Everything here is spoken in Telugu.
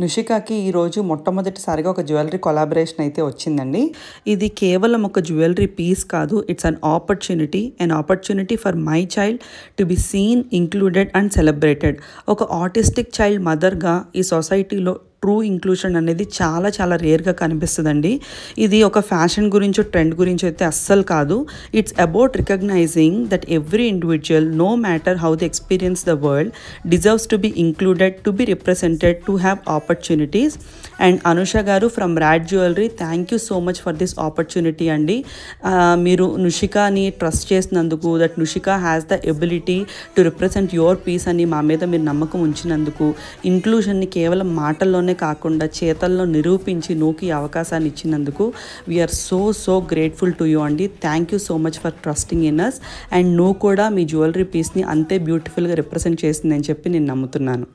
నుషికాకి ఈరోజు మొట్టమొదటిసారిగా ఒక జ్యువెలరీ కొలాబరేషన్ అయితే వచ్చిందండి. ఇది కేవలం ఒక జ్యువెలరీ పీస్ కాదు, it's an opportunity for my child to be seen, included and celebrated. ఒక ఆర్టిస్టిక్ చైల్డ్ మదర్గా ఈ సొసైటీలో ట్రూ ఇంక్లూషన్ అనేది చాలా చాలా రేర్గా కనిపిస్తుందండి. ఇది ఒక ఫ్యాషన్ గురించో ట్రెండ్ గురించి అయితే అస్సలు కాదు. It's about recognizing that every individual, no matter how they experience the world, deserves to be included, to be represented, to have opportunities. And Anusha గారు from Rad jewellery, thank you so much for this opportunity అండి. మీరు నుషికాని ట్రస్ట్ చేసినందుకు, that Nushika has the ability to represent your piece అని మా మీద మీరు నమ్మకం ఉంచినందుకు, ఇంక్లూషన్ని కేవలం మాటల్లోనే కాకుండా చేతల్లో నిరూపించి నోకి అవకాశాన్ని ఇచ్చినందుకు we are so grateful to you అండి. Thank you so much for trusting in us. And నువ్వు కూడా మీ జ్యువెలరీ పీస్ని అంతే బ్యూటిఫుల్గా రిప్రజెంట్ చేసిందని చెప్పి నేను నమ్ముతున్నాను.